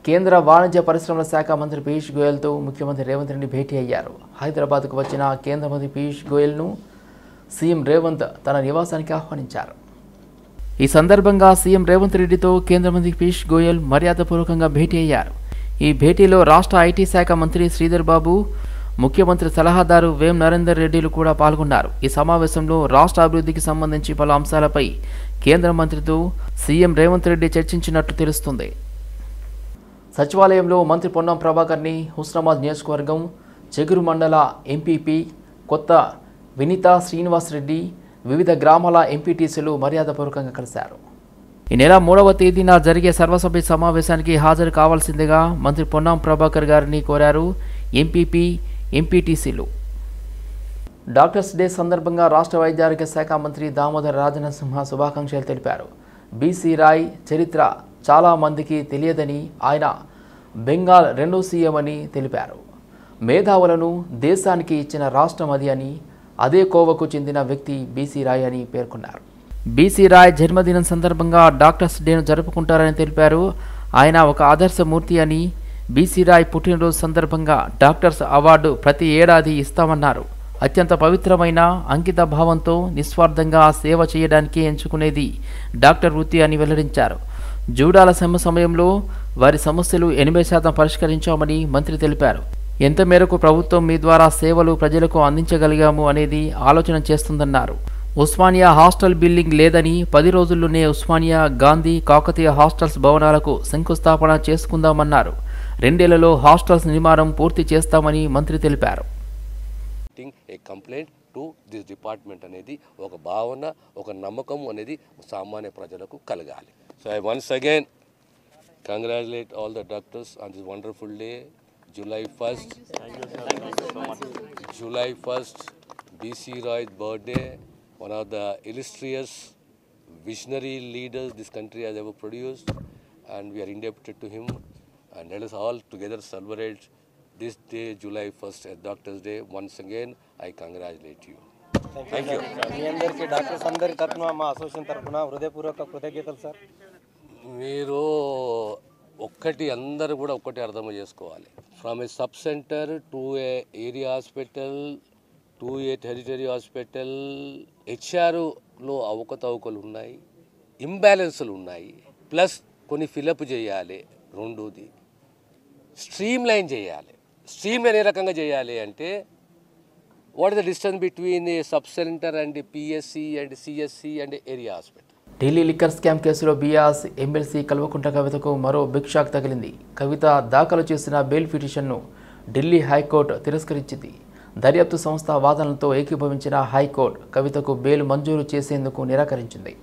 కేంద్ర వాణిజ్య పరిశ్రమల శాఖ మంత్రి పీయూష్ గోయల్తో ముఖ్యమంత్రి రేవంత్ రెడ్డి భేటీ అయ్యారు. హైదరాబాద్కు వచ్చిన కేంద్ర మంత్రి పీయూష్ గోయల్ను సీఎం రేవంత్ తన నివాసానికి ఆహ్వానించారు. ఈ సందర్భంగా సీఎం రేవంత్ రెడ్డితో కేంద్ర మంత్రి పీయూష్ గోయల్ మర్యాదపూర్వకంగా భేటీ అయ్యారు. ఈ భేటీలో రాష్ట్ర ఐటీ శాఖ మంత్రి శ్రీధర్ బాబు, ముఖ్యమంత్రి సలహాదారు వేం నరేందర్ రెడ్డిలు కూడా పాల్గొన్నారు. ఈ సమావేశంలో రాష్ట్ర అభివృద్ధికి సంబంధించి పలు అంశాలపై కేంద్ర మంత్రితో సీఎం రేవంత్ రెడ్డి చర్చించినట్లు తెలుస్తుంది. సచివాలయంలో మంత్రి పొన్నం ప్రభాకర్ని హుస్నాబాద్ నియోజకవర్గం చెగురు మండల ఎంపీపీ కొత్త వినీత శ్రీనివాస్ రెడ్డి, వివిధ గ్రామాల ఎంపీటీసీలు మర్యాదపూర్వకంగా కలిశారు. ఈ నెల 3వ తేదీన జరిగే సర్వసభ్య సమావేశానికి హాజరు కావాల్సిందిగా మంత్రి పొన్నం ప్రభాకర్ గారిని కోరారు ఎంపీపీ, ఎంపీటీసీలు. డాక్టర్స్ డే సందర్భంగా రాష్ట్ర వైద్య ఆరోగ్య శాఖ మంత్రి దామోదర రాజనరసింహ శుభాకాంక్షలు తెలిపారు. బీసీ రాయ్ చరిత్ర చాలా మందికి తెలియదని, ఆయన బెంగాల్ 2వ సీఎం అని తెలిపారు. మేధావులను దేశానికి ఇచ్చిన రాష్ట్రం అది అని, అదే కోవకు చెందిన వ్యక్తి బీసీ రాయ్ అని పేర్కొన్నారు. బీసీ రాయ్ జన్మదినం సందర్భంగా డాక్టర్స్ డేను జరుపుకుంటారని తెలిపారు. ఆయన ఒక ఆదర్శమూర్తి అని, బీసీ రాయ్ పుట్టినరోజు సందర్భంగా డాక్టర్స్ అవార్డు ప్రతి ఏడాది ఇస్తామన్నారు. అత్యంత పవిత్రమైన అంకిత భావంతో నిస్వార్థంగా సేవ చేయడానికి ఎంచుకునేది డాక్టర్ వృత్తి అని వెల్లడించారు. జూడాల సమ్మె సమయంలో వారి సమస్యలు 80% పరిష్కరించామని మంత్రి తెలిపారు. ఎంత మేరకు ప్రభుత్వం మీ ద్వారా సేవలు ప్రజలకు అందించగలిగాము అనేది ఆలోచన చేస్తుందన్నారు. ఉస్మానియా హాస్టల్ బిల్డింగ్ లేదని 10 రోజుల్లోనే ఉస్మానియా, గాంధీ, కాకతీయ హాస్టల్స్ భవనాలకు శంకుస్థాపన చేసుకుందామన్నారు. 2 ఏళ్లలో హాస్టల్స్ నిర్మాణం పూర్తి చేస్తామని మంత్రి తెలిపారు. ఏ కంప్లైంట్ టు దిస్ డిపార్ట్మెంట్ అనేది ఒక భావన, ఒక నమ్మకం అనేది సామాన్య ప్రజలకు కలగాలి. So I once again congratulate all the doctors on this wonderful day, July 1st. July 1st, B.C. Roy's birthday, one of the illustrious visionary leaders this country has ever produced, and we are indebted to him, and let us all together celebrate this day, July 1st, as Doctors Day. Once again, I congratulate you. Thank you. మీ అందరికీ doctors అందరి తరఫున, మా association తరఫున హృదయపూర్వక కృతజ్ఞతలు sir. మీరు ఒక్కటి అందరూ కూడా ఒక్కటి అర్థం చేసుకోవాలి. From a sub centre to a area hospital to a territory hospital, హెచ్ఆర్లో అవకతవకలు ఉన్నాయి, ఇంబ్యాలెన్స్లు ఉన్నాయి, ప్లస్ కొన్ని ఫిలప్ చేయాలి. రెండోది స్ట్రీమ్ లైన్ చేయాలి. స్ట్రీమ్ లైన్ ఏ రకంగా చేయాలి అంటే, what is the distance between a sub centre and PSC and CSC and area hospital. Delhi liquor scam కేసులో బీఆర్ఎస్ ఎమ్మెల్సీ కల్వకుంట్ల కవితకు మరో బిగ్ షాక్ తగిలింది. కవిత దాఖలు చేసిన బెయిల్ పిటిషన్ను ఢిల్లీ హైకోర్టు తిరస్కరించింది. దర్యాప్తు సంస్థ వాదనలతో ఏకీభవించిన హైకోర్టు కవితకు బెయిల్ మంజూరు చేసేందుకు నిరాకరించింది.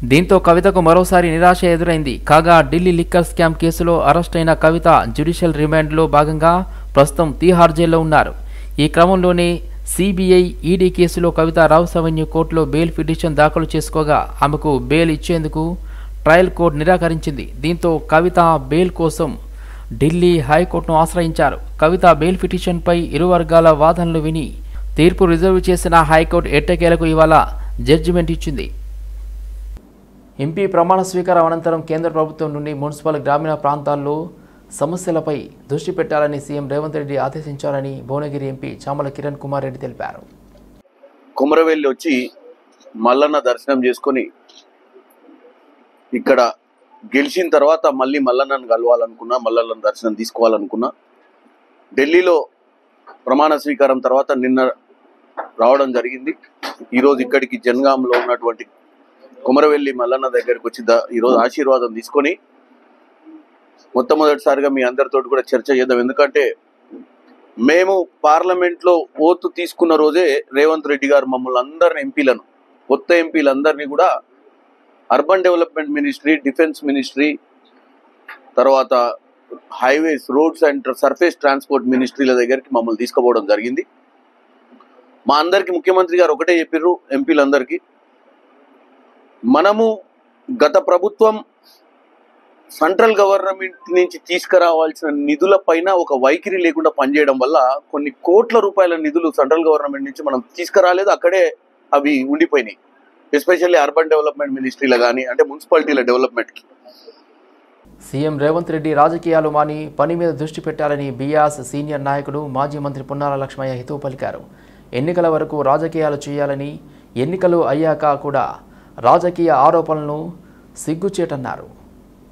దీంతో కవితకు మరోసారి నిరాశ ఎదురైంది. కాగా ఢిల్లీ లిక్కర్ స్కామ్ కేసులో అరెస్ట్ అయిన కవిత జ్యుడిషియల్ రిమాండ్లో భాగంగా ప్రస్తుతం తీహార్ జైల్లో ఉన్నారు. ఈ క్రమంలోనే సిబిఐ, ఈడీ కేసులో కవిత రౌస్ అవెన్యూ కోర్టులో బెయిల్ పిటిషన్ దాఖలు చేసుకోగా ఆమెకు బెయిల్ ఇచ్చేందుకు ట్రయల్ కోర్టు నిరాకరించింది. దీంతో కవిత బెయిల్ కోసం ఢిల్లీ హైకోర్టును ఆశ్రయించారు. కవిత బెయిల్ పిటిషన్పై ఇరు వర్గాల వాదనలు విని తీర్పు రిజర్వ్ చేసిన హైకోర్టు ఎట్టకేలకు ఇవాళ జడ్జిమెంట్ ఇచ్చింది. ఎంపీ ప్రమాణ స్వీకారం అనంతరం కేంద్ర ప్రభుత్వం నుండి మున్సిపల్, గ్రామీణ ప్రాంతాల్లో సమస్యలపై దృష్టి పెట్టాలని సీఎం రేవంత్ రెడ్డి ఆదేశించారని భువనగిరి ఎంపీ చామల కిరణ్ కుమార్ రెడ్డి తెలిపారు. కుమరవెల్లి వచ్చి మల్లన్న దర్శనం చేసుకొని ఇక్కడ గెలిచిన తర్వాత మళ్ళీ మల్లన్నను కలవాలనుకున్నా, మల్లన్న దర్శనం తీసుకోవాలనుకున్నా. ఢిల్లీలో ప్రమాణ స్వీకారం తర్వాత నిన్న రావడం జరిగింది. ఈరోజు ఇక్కడికి జనగాంలో ఉన్నటువంటి కుమరవెల్లి మల్లన్న దగ్గరికి వచ్చి ఈరోజు ఆశీర్వాదం తీసుకొని మొట్టమొదటిసారిగా మీ అందరితో కూడా చర్చ చేద్దాం. ఎందుకంటే మేము పార్లమెంట్లో ఓతు తీసుకున్న రోజే రేవంత్ రెడ్డి గారు మమ్మల్ని అందరిని ఎంపీలను, కొత్త ఎంపీలందరినీ కూడా urban development ministry, defence ministry, తర్వాత highways, roads and surface transport మినిస్ట్రీల దగ్గరికి మమ్మల్ని తీసుకుపోవడం జరిగింది. మా అందరికీ ముఖ్యమంత్రి గారు ఒకటే చెప్పిర్రు, ఎంపీలందరికీ, మనము గత ప్రభుత్వం సెంట్రల్ గవర్నమెంట్ నుంచి తీసుకురావాల్సిన నిధుల పైన ఒక వైఖరి లేకుండా పనిచేయడం వల్ల కొన్ని కోట్ల రూపాయల నిధులు సెంట్రల్ గవర్నమెంట్ నుంచి మనం తీసుకురాలేదు, అక్కడే అవి ఉండిపోయినాయి. ఎస్పెషల్లీ అర్బన్ డెవలప్మెంట్ మినిస్ట్రీలో కానీ, అంటే మున్సిపాలిటీల డెవలప్మెంట్కి. సీఎం రేవంత్ రెడ్డి రాజకీయాలు మాని పని మీద దృష్టి పెట్టాలని బీఆర్ఎస్ సీనియర్ నాయకుడు మాజీ మంత్రి పున్నాల లక్ష్మయ్య హితవు పలికారు. ఎన్నికల వరకు రాజకీయాలు చేయాలని, ఎన్నికలు అయ్యాక కూడా రాజకీయ ఆరోపణలను సిగ్గుచేటన్నారు.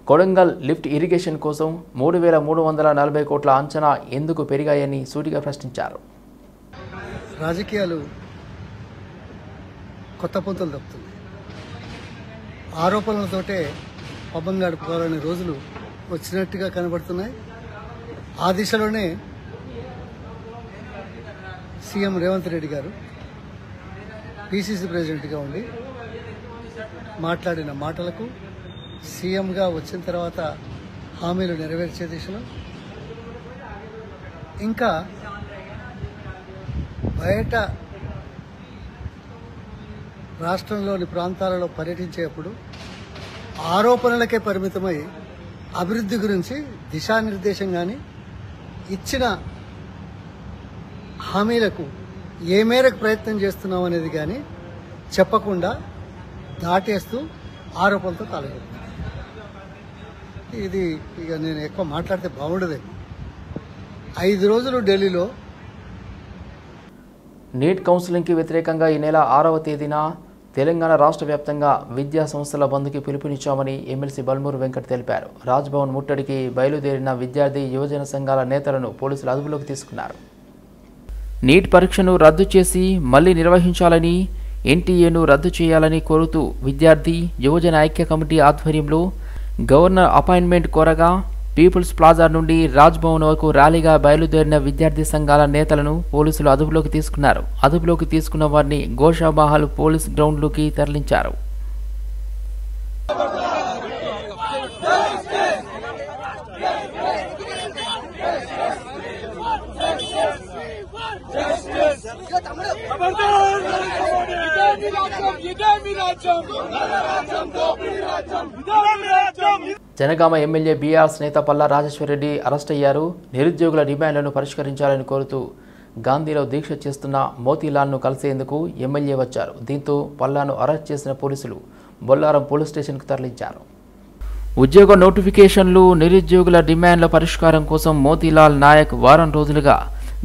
కొడంగల్ లిఫ్ట్ ఇరిగేషన్ కోసం 3,340 కోట్ల అంచనా ఎందుకు పెరిగాయని సూటిగా ప్రశ్నించారు. రాజకీయాలు కొత్త పొంతలు తప్పుతుంది. ఆరోపణలతోటే పబ్బం గడుపుకోవాలనే రోజులు వచ్చినట్టుగా కనబడుతున్నాయి. ఆ దిశలోనే సీఎం రేవంత్ రెడ్డి గారు పిసిసి ప్రెసిడెంట్గా ఉండి మాట్లాడిన మాటలకు, సీఎంగా వచ్చిన తర్వాత హామీలు నెరవేర్చే దిశలో, ఇంకా బయట రాష్ట్రంలోని ప్రాంతాలలో పర్యటించేప్పుడు ఆరోపణలకే పరిమితమై అభివృద్ధి గురించి దిశానిర్దేశం కానీ, ఇచ్చిన హామీలకు ఏ మేరకు ప్రయత్నం చేస్తున్నాం అనేది కానీ చెప్పకుండా దాటేస్తూ ఆరోపణలతో కాలగొడుతుంది. ఇది ఇక నేను ఎక్కువ మాట్లాడితే బాగుండదు. 5 రోజులు ఢిల్లీలో నీట్ కౌన్సిలింగ్కి వ్యతిరేకంగా ఈ నెల 6వ తేదీన తెలంగాణ రాష్ట్ర వ్యాప్తంగా విద్యా సంస్థల బంద్కి పిలుపునిచ్చామని ఎమ్మెల్సీ బల్మూరు వెంకట్ తెలిపారు. రాజ్భవన్ ముట్టడికి బయలుదేరిన విద్యార్థి యువజన సంఘాల నేతలను పోలీసులు అదుపులోకి తీసుకున్నారు. నీట్ పరీక్షను రద్దు చేసి మళ్లీ నిర్వహించాలని, ఎన్టీఏను రద్దు చేయాలని కోరుతూ విద్యార్థి యువజన ఐక్య కమిటీ ఆధ్వర్యంలో గవర్నర్ అపాయింట్మెంట్ కోరగా పీపుల్స్ ప్లాజా నుండి రాజ్భవన్ వరకు ర్యాలీగా బయలుదేరిన విద్యార్థి సంఘాల నేతలను పోలీసులు అదుపులోకి తీసుకున్నారు. అదుపులోకి తీసుకున్న వారిని గోషామహల్ పోలీస్ గ్రౌండ్లోకి తరలించారు. జనగామ ఎమ్మెల్యే బీఆర్ఎస్ నేత పల్లా రాజేశ్వరరెడ్డి అరెస్ట్ అయ్యారు. నిరుద్యోగుల డిమాండ్లను పరిష్కరించాలని కోరుతూ గాంధీలో దీక్ష చేస్తున్న మోతీలాల్ను కలిసేందుకు ఎమ్మెల్యే వచ్చారు. దీంతో పల్లాను అరెస్ట్ చేసిన పోలీసులు బొల్లారం పోలీస్ స్టేషన్కు తరలించారు. ఉద్యోగ నోటిఫికేషన్లు, నిరుద్యోగుల డిమాండ్ల పరిష్కారం కోసం మోతీలాల్ నాయక్ వారం రోజులుగా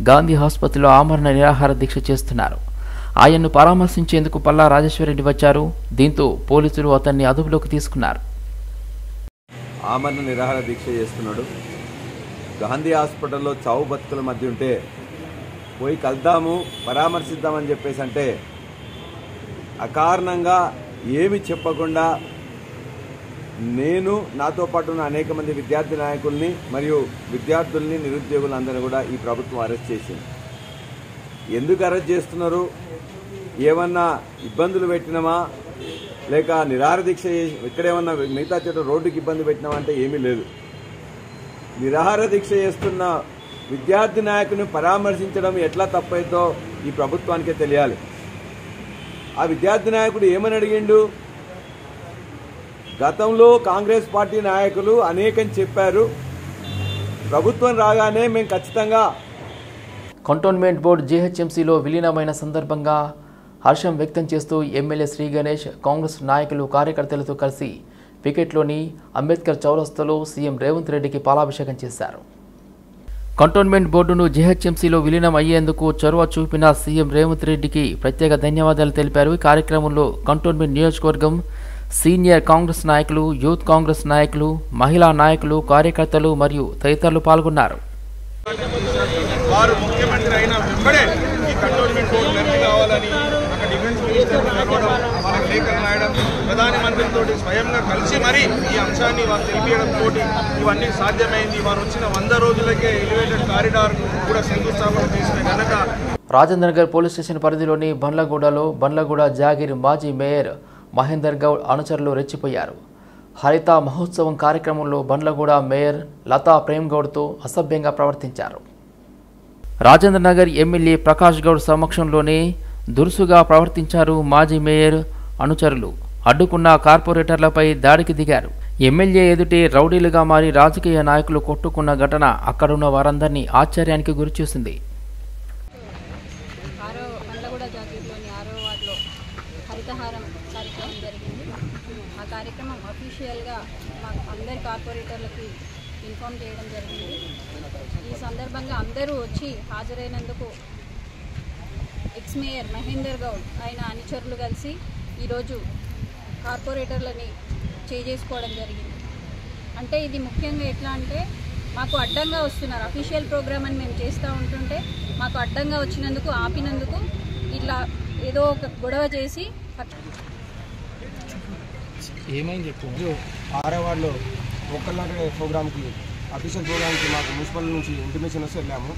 గాంధీ ఆసుపత్రిలో ఆమరణ నిరాహార దీక్ష చేస్తున్నారు. ఆయన్ను పరామర్శించేందుకు పల్లా రాజేశ్వరరెడ్డి వచ్చారు. దీంతో పోలీసులు అతన్ని అదుపులోకి తీసుకున్నారు. ఆమరణ నిరాహార దీక్ష చేస్తున్నాడు. గాంధీ హాస్పిటల్లో చావు బతుకుల మధ్య ఉంటే పోయి కలుద్దాము, పరామర్శిద్దామని చెప్పేసి అంటే అకారణంగా ఏమి చెప్పకుండా నేను, నాతో పాటు ఉన్న అనేక మంది విద్యార్థి నాయకుల్ని మరియు విద్యార్థుల్ని, నిరుద్యోగులందరినీ కూడా ఈ ప్రభుత్వం అరెస్ట్ చేసింది. ఎందుకు అరెస్ట్ చేస్తున్నారు? ఏమన్నా ఇబ్బందులు పెట్టినామా, లేక నిరాహార దీక్ష ఇక్కడేమన్నా మిగతా చోట రోడ్డుకి ఇబ్బంది పెట్టినామా అంటే ఏమీ లేదు. నిరాహార దీక్ష చేస్తున్న విద్యార్థి నాయకుని పరామర్శించడం ఎట్లా తప్పైందో ఈ ప్రభుత్వానికే తెలియాలి. ఆ విద్యార్థి నాయకుడు ఏమని అడిగిండు? గతంలో కాంగ్రెస్ పార్టీ నాయకులు అనేకం చెప్పారు, ప్రభుత్వం రాగానే మేము ఖచ్చితంగా. కంటోన్మెంట్ బోర్డు జీహెచ్ఎంసీలో విలీనమైన సందర్భంగా హర్షం వ్యక్తం చేస్తూ ఎమ్మెల్యే శ్రీ గణేష్ కాంగ్రెస్ నాయకులు, కార్యకర్తలతో కలిసి పికెట్లోని అంబేద్కర్ చౌరస్తాలో సీఎం రేవంత్ రెడ్డికి పాలాభిషేకం చేశారు. కంటోన్మెంట్ బోర్డును జీహెచ్ఎంసీలో విలీనం అయ్యేందుకు చొరవ చూపిన సీఎం రేవంత్ రెడ్డికి ప్రత్యేక ధన్యవాదాలు తెలిపారు. ఈ కార్యక్రమంలో కంటోన్మెంట్ నియోజకవర్గం సీనియర్ కాంగ్రెస్ నాయకులు, యూత్ కాంగ్రెస్ నాయకులు, మహిళా నాయకులు, కార్యకర్తలు మరియు తదితరులు పాల్గొన్నారు. వారు ముఖ్యమంత్రి అయిన వెంబడే ఈ కంటోన్మెంట్ బోర్డు రద్దు కావాలని అక్కడ డిఫెన్స్ మినిస్టర్ వాళ్ళకి లేఖలు రాయడం, ప్రధానమంత్రితో స్వయంగా కలిసి మరీ ఈ అంశాన్ని వారు తెలియడంతో ఇవన్నీ సాధ్యమైంది. వారు వచ్చిన 100 రోజులకే ఎలివేటెడ్ కారిడార్ కూడా శంకుస్థాపన చేసిన ఘనత. రాజేంద్ర నగర్ పోలీస్ స్టేషన్ పరిధిలోని బండ్లగూడలో బండ్లగూడ జాగీర్ మాజీ మేయర్ మహేందర్ గౌడ్ అనుచరులు రెచ్చిపోయారు. హరిత మహోత్సవం కార్యక్రమంలో బండ్లగూడ మేయర్ లతా ప్రేమ్ గౌడ్తో అసభ్యంగా ప్రవర్తించారు. రాజేంద్ర నగర్ ఎమ్మెల్యే ప్రకాష్ గౌడ్ సమక్షంలోనే దురుసుగా ప్రవర్తించారు మాజీ మేయర్ అనుచరులు. అడ్డుకున్న కార్పొరేటర్లపై దాడికి దిగారు. ఎమ్మెల్యే ఎదుటే రౌడీలుగా మారి రాజకీయ నాయకులు కొట్టుకున్న ఘటన అక్కడున్న వారందరినీ ఆశ్చర్యానికి గురిచేసింది. కార్యక్రమం అఫీషియల్గా మాకు అందరి కార్పొరేటర్లకి ఇన్ఫార్మ్ చేయడం జరిగింది. ఈ సందర్భంగా అందరూ వచ్చి హాజరైనందుకు ఎక్స్ మేయర్ మహేందర్ గౌడ్ ఆయన అనుచరులు కలిసి ఈరోజు కార్పొరేటర్లని చేసుకోవడం జరిగింది. అంటే ఇది ముఖ్యంగా ఎట్లా అంటే మాకు అడ్డంగా వస్తున్నారు, అఫీషియల్ ప్రోగ్రామ్ అని మేము చేస్తూ ఉంటుంటే మాకు అడ్డంగా వచ్చినందుకు ఆపినందుకు ఇట్లా ఏదో ఒక గొడవ చేసి ఏమైంది చెప్పు. 6వ వార్డులో ఒక్కలాంటి ప్రోగ్రామ్కి అఫీషియల్ ప్రోగ్రామ్కి మాకు మున్సిపల్ నుంచి ఇంటిమేషన్ వస్తే వెళ్ళాము.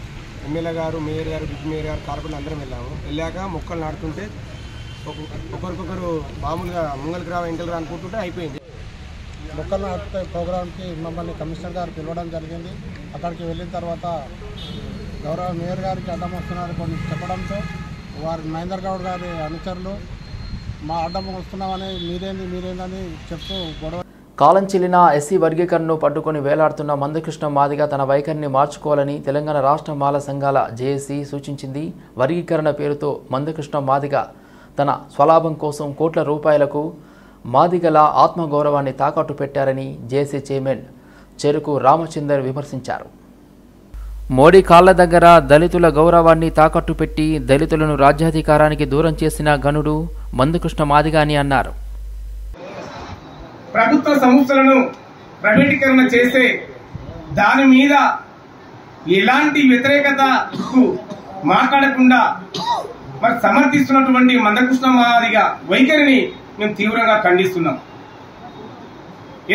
ఎమ్మెల్యే గారు, మేయర్ గారు, డిప్యూటీ మేయర్ గారు, కార్పొరేటర్ అందరం వెళ్ళాక మొక్కలు నాటుతుంటే ఒకరికొకరు మామూలుగా ముంగలికి రా వెంకలు రా అనుకుంటుంటే అయిపోయింది. మొక్కలు నాటే ప్రోగ్రాంకి మమ్మల్ని కమిషనర్ గారు పిలవడం జరిగింది. అక్కడికి వెళ్ళిన తర్వాత గౌరవ మేయర్ గారికి అడ్డం వస్తున్నారు కొన్ని చెప్పడంతో వారి మహేందర్ గౌడ్ గారి అనుచరులు మా అడ్డం వస్తున్నామని మీరేందని చెప్తూ గొడవ. కాలం చెల్లిన ఎస్సీ వర్గీకరణను పట్టుకొని వేలాడుతున్న మందకృష్ణ మాదిగ తన వైఖరిని మార్చుకోవాలని తెలంగాణ రాష్ట్ర మాల సంఘాల జేఏసీ సూచించింది. వర్గీకరణ పేరుతో మందకృష్ణ మాదిగ తన స్వలాభం కోసం కోట్ల రూపాయలకు మాదిగల ఆత్మగౌరవాన్ని తాకట్టు పెట్టారని జేఏసీ చైర్మన్ చెరుకు రామచందర్ విమర్శించారు. మోడీ కాళ్ల దగ్గర దళితుల గౌరవాన్ని తాకట్టు పెట్టి దళితులను రాజ్యాధికారానికి దూరం చేసిన గనుడు మందకృష్ణ మాదిగ అని అన్నారు. ప్రభుత్వ సంస్థలను ప్రైవేటీకరణ చేస్తే దాని మీద ఎలాంటి వ్యతిరేకతకు మాట్లాడకుండా మరి సమర్థిస్తున్నటువంటి మందకృష్ణ మాదిగ వైఖరిని మేము తీవ్రంగా ఖండిస్తున్నాం.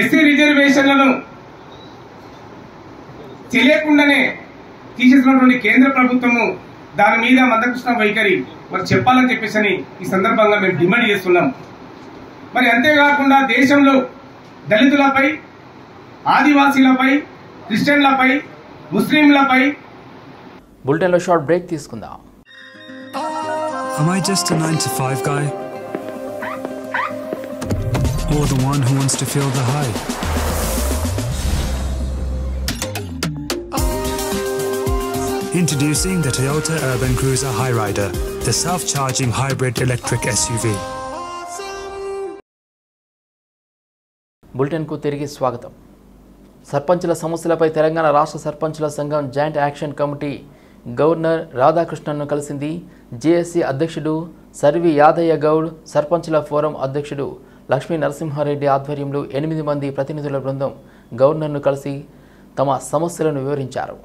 ఎస్సీ రిజర్వేషన్లను తెలియకుండానే తీసేసినటువంటి కేంద్ర ప్రభుత్వము దాని మీద మందకృష్ణ వైఖరి మరి చెప్పాలని చెప్పేసి ఈ సందర్భంగా మేము డిమాండ్ చేస్తున్నాం. మరి అంతేకాకుండా దేశంలో దళితులపై, ఆదివాసీలపై, క్రిస్టియన్లపై, ముస్లింలపై. బులెటిన్లో షార్ట్ బ్రేక్ తీసుకుందాం. Am I just a 9-to-5 guy? Or the one who wants to feel the high? Introducing the Toyota Urban Cruiser Hyryder, the self-charging hybrid electric SUV. బులెటిన్కు తిరిగి స్వాగతం. సర్పంచుల సమస్యలపై తెలంగాణ రాష్ట్ర సర్పంచుల సంఘం జాయింట్ యాక్షన్ కమిటీ గవర్నర్ రాధాకృష్ణన్ను కలిసింది. JAC అధ్యక్షుడు సర్వి యాదయ్య గౌడ్, సర్పంచుల ఫోరం అధ్యక్షుడు లక్ష్మీ నరసింహారెడ్డి ఆధ్వర్యంలో 8 మంది ప్రతినిధుల బృందం గవర్నర్ను కలిసి తమ సమస్యలను వివరించారు.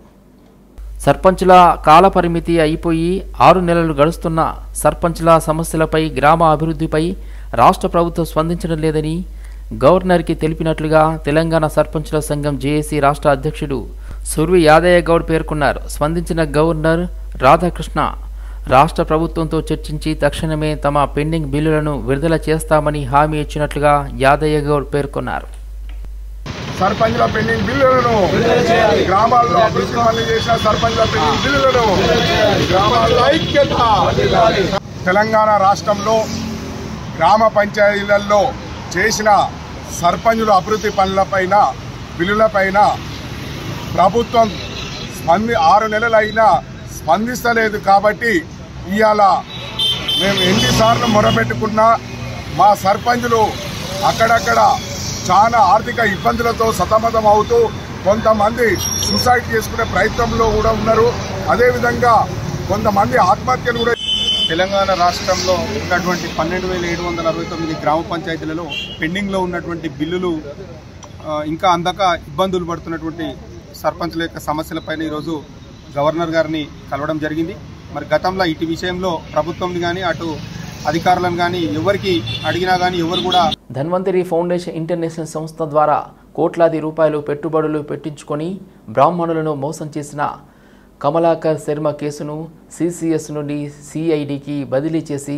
సర్పంచుల కాలపరిమితి అయిపోయి 6 నెలలు గడుస్తున్న సర్పంచుల సమస్యలపై, గ్రామ అభివృద్ధిపై రాష్ట్ర ప్రభుత్వం స్పందించడం లేదని గవర్నర్కి తెలిపినట్లుగా తెలంగాణ సర్పంచుల సంఘం జేఏసీ రాష్ట్ర అధ్యక్షుడు సుర్వి యాదయ్య గౌడ్ పేర్కొన్నారు. స్పందించిన గవర్నర్ రాధాకృష్ణ రాష్ట్ర ప్రభుత్వంతో చర్చించి తక్షణమే తమ పెండింగ్ బిల్లులను విడుదల చేస్తామని హామీ ఇచ్చినట్లుగా యాదయ్య గౌడ్ పేర్కొన్నారు. సర్పంచుల పెండింగ్ బిల్లులను, గ్రామాల్లో అభివృద్ధి పనులు చేసిన సర్పంచుల పెండింగ్ బిల్లులను, గ్రామాల్లో ఐక్యత. తెలంగాణ రాష్ట్రంలో గ్రామ పంచాయతీలలో చేసిన సర్పంచుల అభివృద్ధి పనులపైన, బిల్లులపైన ప్రభుత్వం 6 నెలలైనా స్పందిస్తలేదు. కాబట్టి ఇవాళ మేము ఎన్నిసార్లు మొరపెట్టుకున్నా మా సర్పంచులు అక్కడక్కడ చాలా ఆర్థిక ఇబ్బందులతో సతమతం అవుతూ కొంతమంది సూసైడ్ చేసుకునే ప్రయత్నంలో కూడా ఉన్నారు. అదేవిధంగా కొంతమంది ఆత్మహత్యలు కూడా. తెలంగాణ రాష్ట్రంలో ఉన్నటువంటి 12,769 గ్రామ పంచాయతీలలో పెండింగ్లో ఉన్నటువంటి బిల్లులు ఇంకా అందక ఇబ్బందులు పడుతున్నటువంటి సర్పంచుల యొక్క సమస్యలపైన ఈరోజు గవర్నర్ గారిని కలవడం జరిగింది. మరి గతంలో ఇటు విషయంలో ప్రభుత్వం కానీ అటు అధికారులను కానీ ఎవరికి అడిగినా కానీ ఎవరు కూడా. ధన్వంతరి ఫౌండేషన్ ఇంటర్నేషనల్ సంస్థ ద్వారా కోట్లాది రూపాయలు పెట్టుబడులు పెట్టించుకొని బ్రాహ్మణులను మోసం చేసిన కమలాకర్ శర్మ కేసును సిసిఎస్ నుండి సిఐడికి బదిలీ చేసి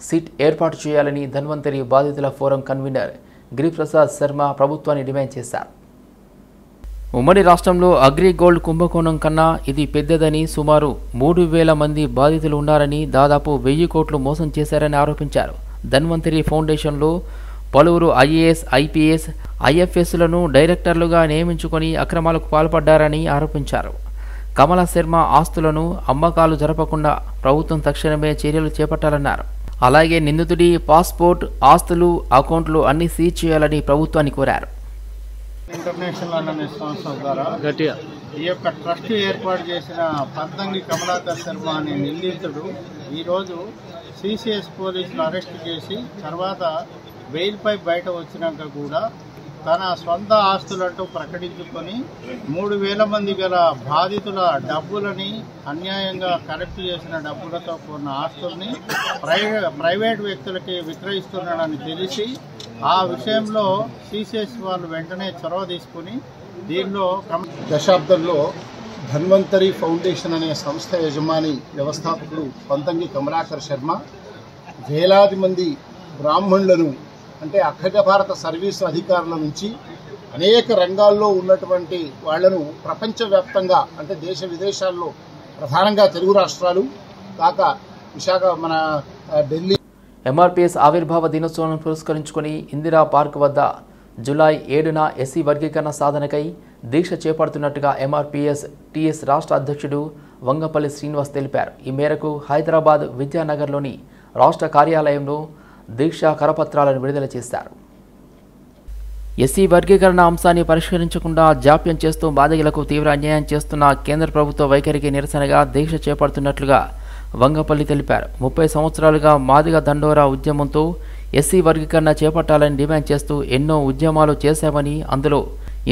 సిట్ ఏర్పాటు చేయాలని ధన్వంతరి బాధితుల ఫోరం కన్వీనర్ గిరిప్రసాద్ శర్మ ప్రభుత్వాన్ని డిమాండ్ చేశారు. ఉమ్మడి రాష్ట్రంలో అగ్రిగోల్డ్ కుంభకోణం కన్నా ఇది పెద్దదని, సుమారు 3,000 మంది బాధితులు ఉన్నారని, దాదాపు 1,000 కోట్లు మోసం చేశారని ఆరోపించారు. ధన్వంతరి ఫౌండేషన్లో పలువురు ఐఏఎస్, ఐపీఎస్, ఐఎఫ్ఎస్లను డైరెక్టర్లుగా నియమించుకొని అక్రమాలకు పాల్పడ్డారని ఆరోపించారు. కమలా శర్మ ఆస్తులను అమ్మకాలు జరపకుండా ప్రభుత్వం తక్షణమే చర్యలు చేపట్టాలన్నారు. అలాగే నిందితుడి పాస్పోర్ట్, ఆస్తులు, అకౌంట్లు అన్ని సీజ్ చేయాలని ప్రభుత్వాన్ని కోరారు. ఇంటర్నేషనల్ అనే సంస్థ ద్వారా ఈ యొక్క ట్రస్ట్ ఏర్పాటు చేసిన పంతంగి కమలాకర్ శర్మ అనే నిందితుడు ఈరోజు సిసిఎస్ పోలీసులు అరెస్ట్ చేసి తర్వాత బెయిల్పై బయట వచ్చినాక కూడా తన సొంత ఆస్తులంటూ ప్రకటించుకొని 3,000 మంది గల బాధితుల డబ్బులని అన్యాయంగా కలెక్ట్ చేసిన డబ్బులతో కూడిన ఆస్తుల్ని ప్రైవేట్ వ్యక్తులకి విక్రయిస్తున్నాడని తెలిసి ఆ విషయంలో సిసిఎస్ వాళ్ళు వెంటనే చొరవ తీసుకుని దీనిలో దశాబ్దంలో ధన్వంతరి ఫౌండేషన్ అనే సంస్థ యజమాని వ్యవస్థాపకుడు పంతంగి కమలాకర్ శర్మ వేలాది మంది బ్రాహ్మణులను అంటే అఖండ భారత సర్వీసు అధికారుల నుంచి అనేక రంగాల్లో ఉన్నటువంటి వాళ్లను ప్రపంచవ్యాప్తంగా అంటే దేశ విదేశాల్లో ప్రధానంగా తెలుగు రాష్ట్రాలు కాక విశాఖ మన ఢిల్లీ ఎంఆర్పీఎస్ ఆవిర్భావ దినోత్సవాన్ని పురస్కరించుకొని ఇందిరా పార్క్ వద్ద జూలై 7న ఎస్సీ వర్గీకరణ సాధనకై దీక్ష చేపడుతున్నట్టుగా ఎంఆర్పీఎస్ టీఎస్ రాష్ట్ర అధ్యక్షుడు వంగపల్లి శ్రీనివాస్ తెలిపారు. ఈ మేరకు హైదరాబాద్ విద్యానగర్లోని రాష్ట్ర కార్యాలయంలో దీక్షా కరపత్రాలను విడుదల చేశారు. ఎస్సీ వర్గీకరణ అంశాన్ని పరిష్కరించకుండా జాప్యం చేస్తూ బాధితులకు తీవ్ర అన్యాయం చేస్తున్న కేంద్ర ప్రభుత్వ వైఖరికి నిరసనగా దీక్ష చేపడుతున్నట్లుగా వంగపల్లి తెలిపారు. 30 సంవత్సరాలుగా మాదిగ దండోరా ఉద్యమంతో ఎస్సీ వర్గీకరణ చేపట్టాలని డిమాండ్ చేస్తూ ఎన్నో ఉద్యమాలు చేశామని, అందులో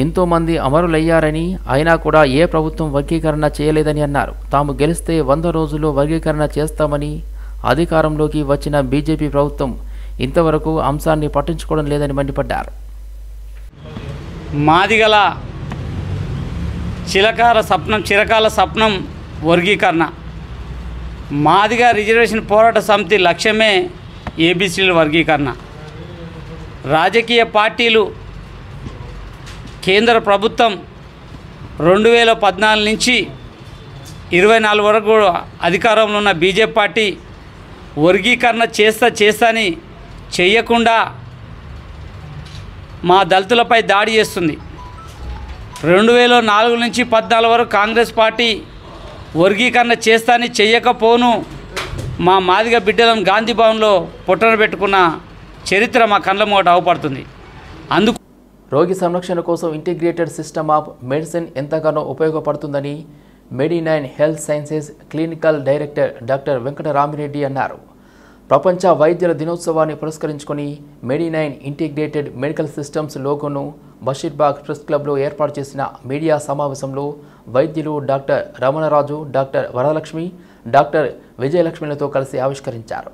ఎంతోమంది అమరులయ్యారని, అయినా కూడా ఏ ప్రభుత్వం వర్గీకరణ చేయలేదని అన్నారు. తాము గెలిస్తే 100 రోజుల్లో వర్గీకరణ చేస్తామని, అధికారంలోకి వచ్చిన బీజేపీ ప్రభుత్వం ఇంతవరకు అంశాన్ని పట్టించుకోవడం లేదని మండిపడ్డారు. మాదిగల చిరకాల స్వప్నం వర్గీకరణ. మాదిగ రిజర్వేషన్ పోరాట సమితి లక్ష్యమే ఏబీసీల వర్గీకరణ. రాజకీయ పార్టీలు కేంద్ర ప్రభుత్వం 2014 నుంచి 24 వరకు అధికారంలో ఉన్న బీజేపీ పార్టీ వర్గీకరణ చేస్తాని చేయకుండా మా దళితులపై దాడి చేస్తుంది. 2004 నుంచి 14 వరకు కాంగ్రెస్ పార్టీ వర్గీకరణ చేస్తాని చెయ్యకపోను మా మాదిగ బిడ్డలను గాంధీ భవన్లో పొట్టన పెట్టుకున్న చరిత్ర మా కళ్ళ ముంగట అవపడుతుంది. అందుకు రోగి సంరక్షణ కోసం ఇంటిగ్రేటెడ్ సిస్టమ్ ఆఫ్ మెడిసిన్ ఎంతగానో ఉపయోగపడుతుందని మెడి9 health sciences clinical director doctor Venkataramireddy అన్నారు. ప్రపంచ వైద్యుల దినోత్సవాన్ని పురస్కరించుకొని మెడి9 ఇంటిగ్రేటెడ్ మెడికల్ సిస్టమ్స్ లోగోను బషీర్బాగ్ ప్రెస్ క్లబ్లో ఏర్పాటు చేసిన మీడియా సమావేశంలో వైద్యులు doctor Ramanaraju, doctor Varalakshmi, doctor విజయలక్ష్మిలతో కలిసి ఆవిష్కరించారు.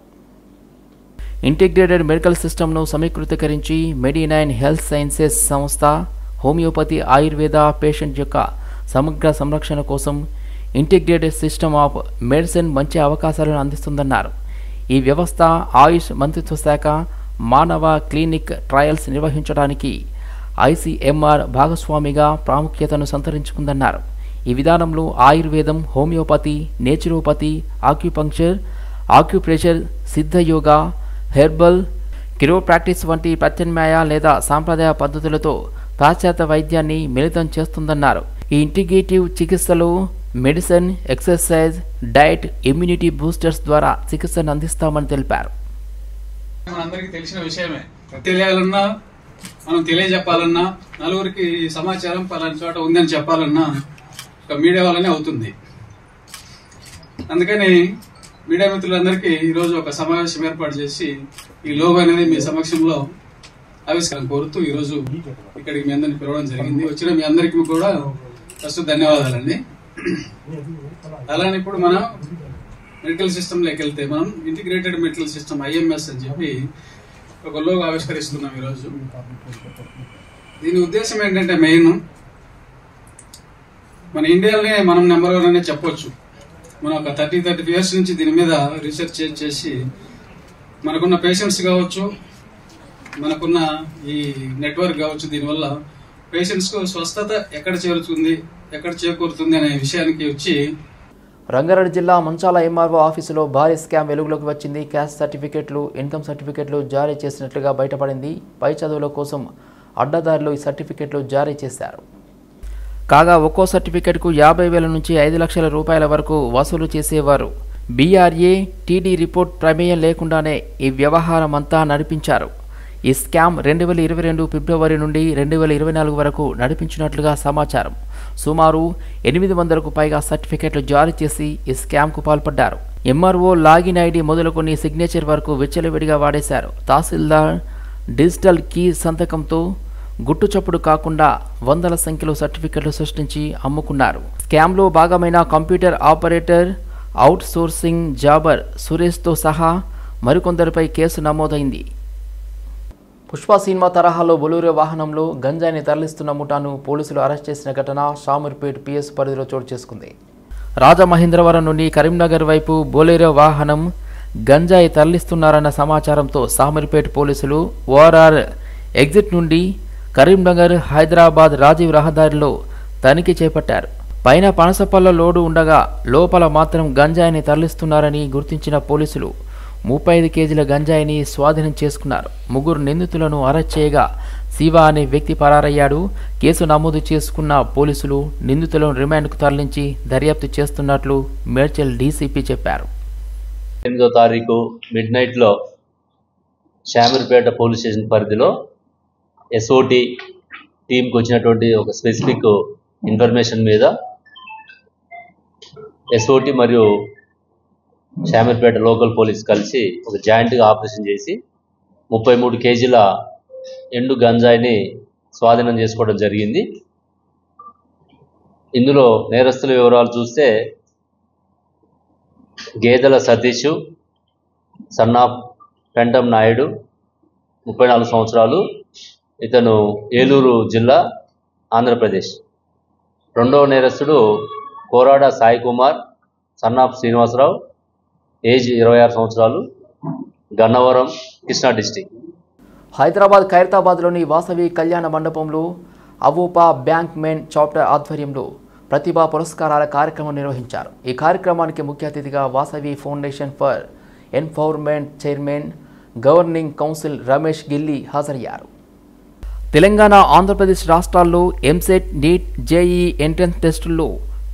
ఇంటిగ్రేటెడ్ మెడికల్ సిస్టమ్ను సమీకృతీకరించి మెడి9 హెల్త్ సైన్సెస్ సంస్థ హోమియోపతి, ఆయుర్వేద పేషెంట్ యొక్క సమగ్ర సంరక్షణ కోసం ఇంటిగ్రేటెడ్ సిస్టమ్ ఆఫ్ మెడిసిన్ మంచి అవకాశాలను అందిస్తుందన్నారు. ఈ వ్యవస్థ ఆయుష్ మంత్రిత్వ శాఖ మానవ క్లినిక్ ట్రయల్స్ నిర్వహించడానికి ఐసీఎంఆర్ భాగస్వామిగా ప్రాముఖ్యతను సంతరించుకుందన్నారు. ఈ విధానంలో ఆయుర్వేదం, homeopathy, naturopathy, acupuncture, acupressure, Siddha yoga, herbal, chiropractic వంటి ప్రత్యామ్నాయ లేదా సాంప్రదాయ పద్ధతులతో పాశ్చాత్య వైద్యాన్ని మిళితం చేస్తుందన్నారు. ఈ ఇంటిగ్రేటివ్ చికిత్సలో medicine, exercise, diet, immunity boosters ద్వారా చికిత్సను అందిస్తామని తెలిపారు. మనందరికీ తెలిసిన విషయమే. తెలియాలన్నా, మనం తెలియజెప్పాలన్నా, నలుగురికి సమాచారం పలానా చోట ఉందని చెప్పాలన్నా ఒక మీడియా వల్లనే అవుతుంది. అందుకని మీడియా మిత్రులందరికీ ఈరోజు ఒక సమావేశం ఏర్పాటు చేసి ఈ లోగో అనేది మీ సమక్షంలో ఆవిష్కరణ కోరుతూ ఈరోజు ఇక్కడికి మీ అందరిని పిలవడం జరిగింది. వచ్చిన మీ అందరికీ కూడా ఫస్ట్ ధన్యవాదాలండి. అలానే ఇప్పుడు మనం మెడికల్ సిస్టంలోకి వెళ్తే మనం ఇంటిగ్రేటెడ్ మెడికల్ సిస్టమ్ ఐఎంఎస్ అని చెప్పి ఒక లోగో ఆవిష్కరిస్తున్నాం ఈరోజు. దీని ఉద్దేశం ఏంటంటే మెయిన్ మన ఇండియాలోనే మనం నెంబర్ 1 అనే చెప్పొచ్చు. మనం ఒక 30 years నుంచి దీని మీద రీసెర్చ్ చేసి మనకున్న పేషెంట్స్ కావచ్చు, మనకున్న ఈ నెట్వర్క్ కావచ్చు, దీనివల్ల పేషెంట్స్ కు స్వస్థత ఎక్కడ చేకూరుతుంది అనే విషయానికి వచ్చి రంగారెడ్డి జిల్లా మంచాల ఎంఆర్ఓ ఆఫీసులో భారీ స్కామ్ వెలుగులోకి వచ్చింది. క్యాస్ట్ సర్టిఫికెట్లు, ఇన్కమ్ సర్టిఫికెట్లు జారీ చేసినట్లుగా బయటపడింది. పై చదువుల కోసం అడ్డదారులు ఈ సర్టిఫికెట్లు జారీ చేశారు. కాగా ఒక్కో సర్టిఫికెట్కు 50,000 నుంచి 5 లక్షల రూపాయల వరకు వసూలు చేసేవారు. బీఆర్ఏ, టీడీ రిపోర్ట్ ప్రమేయం లేకుండానే ఈ వ్యవహారం అంతా నడిపించారు. ఈ స్కామ్ 2022 ఫిబ్రవరి నుండి 2024 వరకు నడిపించినట్లుగా సమాచారం. సుమారు 800కు పైగా సర్టిఫికెట్లు జారీ చేసి ఈ స్కామ్కు పాల్పడ్డారు. ఎంఆర్ఓ లాగిన్ ఐడి మొదలుకొని సిగ్నేచర్ వరకు విచ్చలవిడిగా వాడేశారు. తహసీల్దార్ డిజిటల్ కీ సంతకంతో గుట్టుచప్పుడు కాకుండా వందల సంఖ్యలో సర్టిఫికెట్లు సృష్టించి అమ్ముకున్నారు. స్కామ్లో భాగమైన కంప్యూటర్ ఆపరేటర్, అవుట్ సోర్సింగ్ జాబర్ సురేష్తో సహా మరికొందరిపై కేసు నమోదైంది. పుష్ప సినిమా తరహాలో బొలెరో వాహనంలో గంజాయిని తరలిస్తున్న ముఠాను పోలీసులు అరెస్ట్ చేసిన ఘటన షామీర్పేట్ పిఎస్ పరిధిలో చోటు చేసుకుంది. రాజమహేంద్రవరం నుండి కరీంనగర్ వైపు బొలెరో వాహనం గంజాయి తరలిస్తున్నారన్న సమాచారంతో షామీర్పేట్ పోలీసులు ఓఆర్ఆర్ ఎగ్జిట్ నుండి కరీంనగర్ హైదరాబాద్ రాజీవ్ రహదారిలో తనిఖీ చేపట్టారు. పైన పనసపల్ల లోడు ఉండగా లోపల మాత్రం గంజాయిని తరలిస్తున్నారని గుర్తించిన పోలీసులు 35 కేజీల గంజాయిని స్వాధీనం చేసుకున్నారు. 3 నిందితులను అరెస్ట్ చేయగా శివ అనే వ్యక్తి పరారయ్యాడు. కేసు నమోదు చేసుకున్న పోలీసులు నిందితులను రిమాండ్కు తరలించి దర్యాప్తు చేస్తున్నట్లు మేడ్చల్ డీసీపీ చెప్పారు. 8వ తారీఖు మిడ్నైట్లో షామీర్పేట పోలీస్ స్టేషన్ పరిధిలో ఎస్ఓటి టీంకి వచ్చినటువంటి ఒక స్పెసిఫిక్ ఇన్ఫర్మేషన్ మీద ఎస్ఓటి మరియు షామీర్పేట లోకల్ పోలీస్ కలిసి ఒక జాయింట్గా ఆపరేషన్ చేసి 33 కేజీల ఎండు గంజాయిని స్వాధీనం చేసుకోవడం జరిగింది. ఇందులో నేరస్తుల వివరాలు చూస్తే గేదెల సతీష్, సన్నాఫ్ పెంటం నాయుడు, 34 సంవత్సరాలు, ఇతను ఏలూరు జిల్లా, ఆంధ్రప్రదేశ్. రెండవ నేరస్తుడు కోరాడ సాయి కుమార్, సన్నాఫ్ శ్రీనివాసరావు, ఏజ్ 26 సంవత్సరాలు, గన్నవరం, కృష్ణా డిస్టిక్. హైదరాబాద్ ఖైరతాబాద్లోని వాసవి కళ్యాణ మండపంలో అవోపా బ్యాంక్ మెన్ చాప్టర్ ఆధ్వర్యంలో ప్రతిభా పురస్కారాల కార్యక్రమం నిర్వహించారు. ఈ కార్యక్రమానికి ముఖ్య అతిథిగా Vasavi foundation for empowerment chairman governing council Ramesh Gilli హాజరయ్యారు. తెలంగాణ, ఆంధ్రప్రదేశ్ రాష్ట్రాల్లో ఎంసెట్, నీట్, జేఈఈ ఎంట్రన్స్ టెస్టుల్లో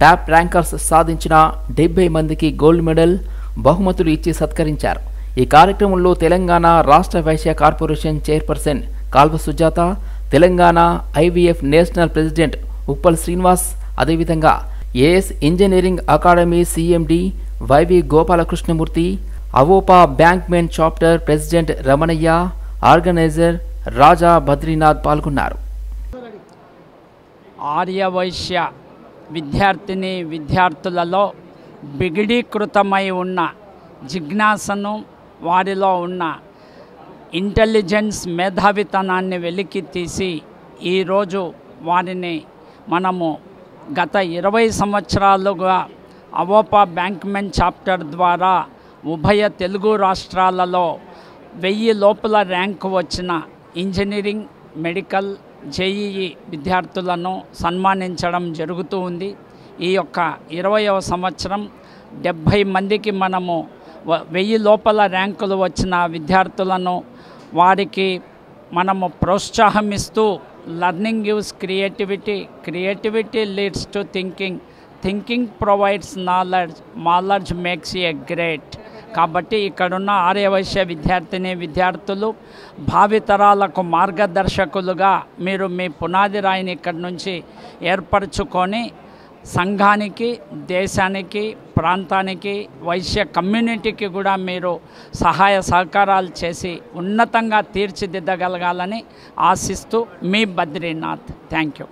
టాప్ ర్యాంకర్స్ సాధించిన 70 మందికి గోల్డ్ మెడల్, బహుమతులు ఇచ్చి సత్కరించారు. ఈ కార్యక్రమంలో తెలంగాణ రాష్ట్ర Vaishya corporation chairperson Kalva Sujatha, Telangana IVF national president Uppal Srinivas, అదేవిధంగా AS engineering academy CMD YV Gopalakrishnamurthy, AVOPA bank men chapter president Ramanaiah, organiser Raja Badrinath పాల్గొన్నారు. ఆర్యవైశ్య విద్యార్థిని విద్యార్థులలో బిగిడీకృతమై ఉన్న జిజ్ఞాసను, వారిలో ఉన్న ఇంటెలిజెన్స్, మేధావితనాన్ని వెలికి తీసి ఈరోజు వారిని మనము గత 20 సంవత్సరాలుగా అవోపా బ్యాంక్ మెన్ చాప్టర్ ద్వారా ఉభయ తెలుగు రాష్ట్రాలలో 1000 లోపల ర్యాంకు వచ్చిన ఇంజనీరింగ్, మెడికల్, జేఈఈ విద్యార్థులను సన్మానించడం జరుగుతూ ఉంది. ఈ యొక్క 20వ సంవత్సరం 70 మందికి మనము 1000 లోపల ర్యాంకులు వచ్చిన విద్యార్థులను వారికి మనము ప్రోత్సాహమిస్తూ learning gives creativity, creativity leads to thinking, thinking provides knowledge, knowledge makes a great. కాబట్టి ఇక్కడున్న ఆర్యవైశ్య విద్యార్థిని విద్యార్థులు భావితరాలకు మార్గదర్శకులుగా మీరు మీ పునాది రాయిని ఇక్కడి నుంచి ఏర్పరచుకొని సంఘానికి, దేశానికి, ప్రాంతానికి, వైశ్య కమ్యూనిటీకి కూడా మీరు సహాయ సహకారాలు చేసి ఉన్నతంగా తీర్చిదిద్దగలగాలని ఆశిస్తూ మీ బద్రీనాథ్. Thank you.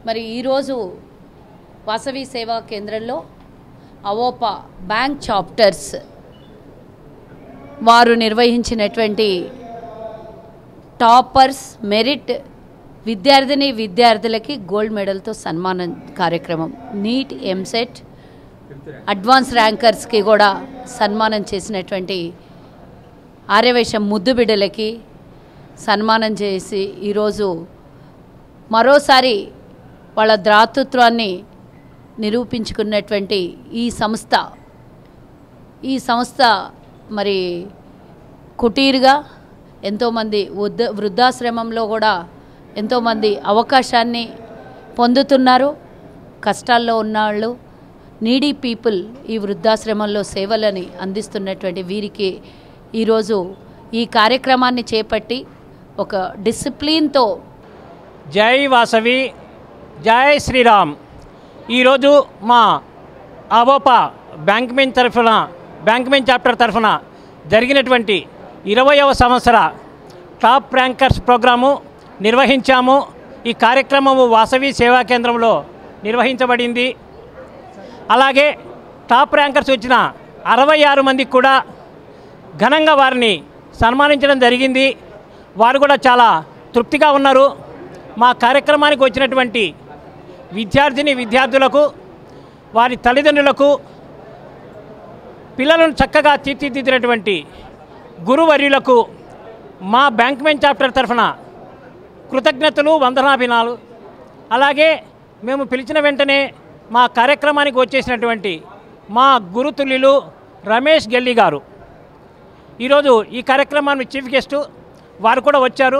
మరి ఈరోజు వాసవి సేవా కేంద్రంలో అవోపా బ్యాంక్ చాప్టర్స్ వారు నిర్వహించినటువంటి టాపర్స్ మెరిట్ విద్యార్థిని విద్యార్థులకి గోల్డ్ మెడల్తో సన్మానం కార్యక్రమం, నీట్, ఎంసెట్, అడ్వాన్స్ ర్యాంకర్స్కి కూడా సన్మానం చేసినటువంటి ఆర్యవైశ్య ముద్దు బిడ్డలకి సన్మానం చేసి ఈరోజు మరోసారి వాళ్ళ దాతృత్వాన్ని నిరూపించుకున్నటువంటి ఈ సంస్థ మరి కుటీర్గా ఎంతోమంది వృద్ధాశ్రమంలో కూడా ఎంతోమంది అవకాశాన్ని పొందుతున్నారు. కష్టాల్లో ఉన్నవాళ్ళు, నీడీ పీపుల్ ఈ వృద్ధాశ్రమంలో సేవలని అందిస్తున్నటువంటి వీరికి ఈరోజు ఈ కార్యక్రమాన్ని చేపట్టి ఒక డిసిప్లిన్తో. జై వాసవి, జై శ్రీరామ్. ఈరోజు మా అవోపా బ్యాంక్మెన్ చాప్టర్ తరఫున జరిగినటువంటి 20వ సంవత్సర టాప్ ర్యాంకర్స్ ప్రోగ్రాము నిర్వహించాము. ఈ కార్యక్రమము వాసవి సేవా కేంద్రంలో నిర్వహించబడింది. అలాగే టాప్ ర్యాంకర్స్ వచ్చిన 66 మందికి కూడా ఘనంగా వారిని సన్మానించడం జరిగింది. వారు కూడా చాలా తృప్తిగా ఉన్నారు. మా కార్యక్రమానికి వచ్చినటువంటి విద్యార్థులకు, వారి తల్లిదండ్రులకు, పిల్లలను చక్కగా తీర్చిదిద్దినటువంటి గురువర్యులకు మా బ్యాంక్మెన్ చాప్టర్ తరఫున కృతజ్ఞతలు, వందనాభినాలు. అలాగే మేము పిలిచిన వెంటనే మా కార్యక్రమానికి వచ్చేసినటువంటి మా గురుతుల్యులు రమేష్ గెల్లి గారు, ఈరోజు ఈ కార్యక్రమానికి చీఫ్ గెస్టు వారు కూడా వచ్చారు.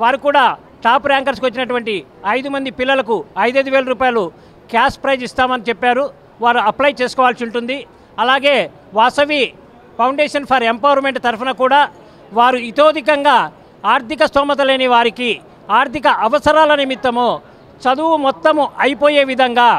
వారు కూడా టాప్ ర్యాంకర్స్కి వచ్చినటువంటి 5 మంది పిల్లలకు 5,000 రూపాయలు క్యాష్ ప్రైజ్ ఇస్తామని చెప్పారు. వారు అప్లై చేసుకోవాల్సి ఉంటుంది. అలాగే వాసవి ఫౌండేషన్ ఫర్ ఎంపవర్మెంట్ తరఫున కూడా వారు ఇతోధికంగా ఆర్థిక స్తోమత లేని వారికి ఆర్థిక అవసరాల నిమిత్తము చదువు మొత్తము అయిపోయే విధంగా